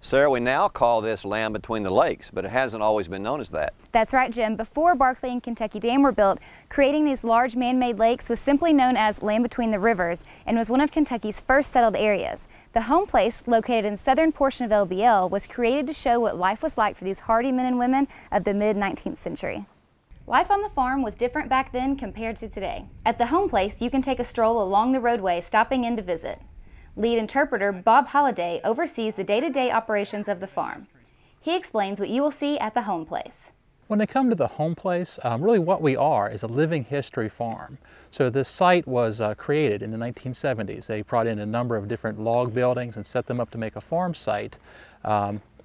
Sarah, we now call this Land Between the Lakes, but it hasn't always been known as that. That's right, Jim. Before Barkley and Kentucky Dam were built, creating these large man-made lakes was simply known as Land Between the Rivers and was one of Kentucky's first settled areas. The home place, located in the southern portion of LBL, was created to show what life was like for these hardy men and women of the mid-19th century. Life on the farm was different back then compared to today. At the home place, you can take a stroll along the roadway, stopping in to visit. Lead interpreter Bob Holliday oversees the day-to-day operations of the farm. He explains what you will see at the home place. When they come to the home place, really what we are is a living history farm. So this site was created in the 1970s. They brought in a number of different log buildings and set them up to make a farm site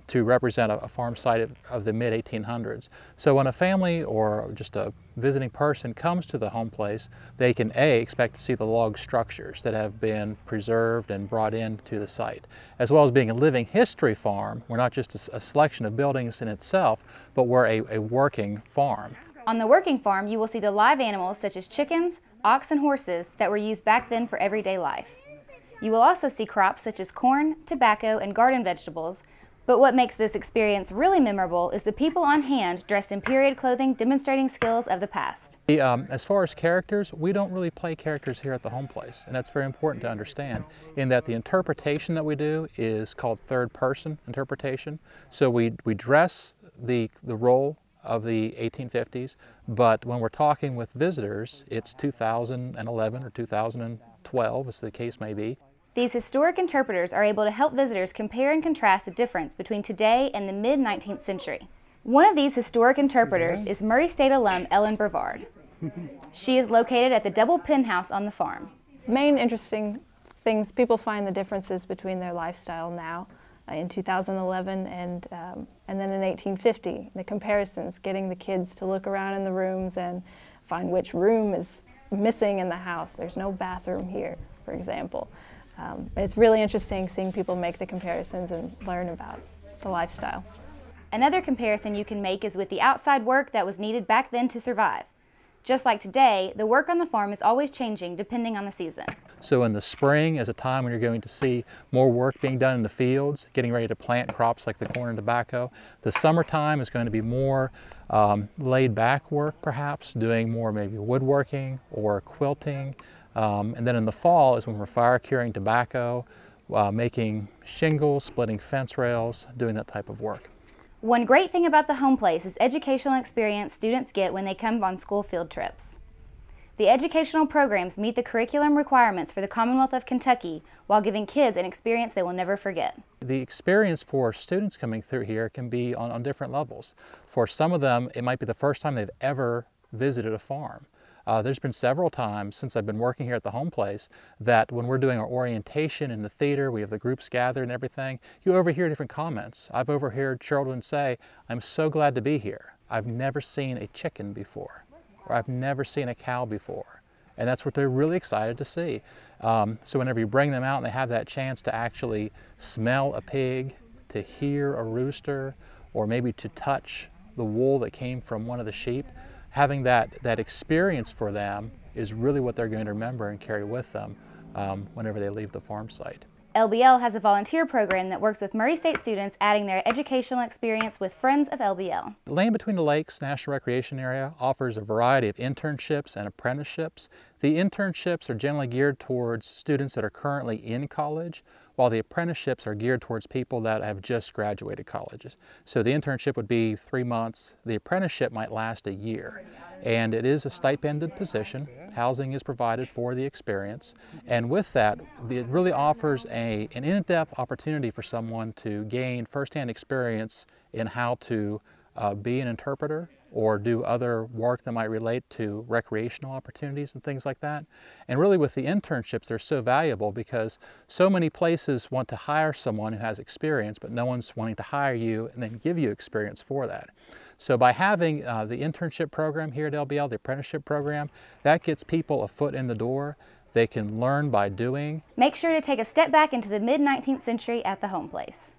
to represent a farm site of the mid-1800s. So when a family or just a visiting person comes to the home place, they can expect to see the log structures that have been preserved and brought into the site. As well as being a living history farm, we're not just a selection of buildings in itself, but we're a working farm. On the working farm, you will see the live animals such as chickens, ox, and horses that were used back then for everyday life. You will also see crops such as corn, tobacco, and garden vegetables. But what makes this experience really memorable is the people on hand dressed in period clothing demonstrating skills of the past. As far as characters, we don't really play characters here at the home place, and that's very important to understand in that the interpretation that we do is called third person interpretation. So we dress the role of the 1850s, but when we're talking with visitors, it's 2011 or 2012, as the case may be. These historic interpreters are able to help visitors compare and contrast the difference between today and the mid-19th century. One of these historic interpreters is Murray State alum Ellen Brevard. She is located at the double penthouse on the farm. Main interesting things, people find the differences between their lifestyle now in 2011 and then in 1850. The comparisons, getting the kids to look around in the rooms and find which room is missing in the house. There's no bathroom here, for example. It's really interesting seeing people make the comparisons and learn about the lifestyle. Another comparison you can make is with the outside work that was needed back then to survive. Just like today, the work on the farm is always changing depending on the season. So in the spring is a time when you're going to see more work being done in the fields, getting ready to plant crops like the corn and tobacco. The summertime is going to be more laid back work perhaps, doing more maybe woodworking or quilting. And then in the fall is when we're fire curing tobacco, making shingles, splitting fence rails, doing that type of work. One great thing about the home place is educational experience students get when they come on school field trips. The educational programs meet the curriculum requirements for the Commonwealth of Kentucky while giving kids an experience they will never forget. The experience for students coming through here can be on different levels. For some of them, it might be the first time they've ever visited a farm. There's been several times since I've been working here at the home place that when we're doing our orientation in the theater, we have the groups gather and everything, you overhear different comments. I've overheard children say, "I'm so glad to be here. I've never seen a chicken before," or "I've never seen a cow before." And that's what they're really excited to see. So whenever you bring them out and they have that chance to actually smell a pig, to hear a rooster, or maybe to touch the wool that came from one of the sheep, having that experience for them is really what they're going to remember and carry with them whenever they leave the farm site. LBL has a volunteer program that works with Murray State students, adding their educational experience with Friends of LBL. Land Between the Lakes National Recreation Area offers a variety of internships and apprenticeships. The internships are generally geared towards students that are currently in college, while the apprenticeships are geared towards people that have just graduated colleges. So the internship would be 3 months, the apprenticeship might last a year. And it is a stipended position. Housing is provided for the experience. And with that, it really offers an in-depth opportunity for someone to gain firsthand experience in how to be an interpreter or do other work that might relate to recreational opportunities and things like that. And really with the internships, they're so valuable because so many places want to hire someone who has experience, but no one's wanting to hire you and then give you experience for that. So by having the internship program here at LBL, the apprenticeship program, that gets people a foot in the door. They can learn by doing. Make sure to take a step back into the mid-19th century at the home place.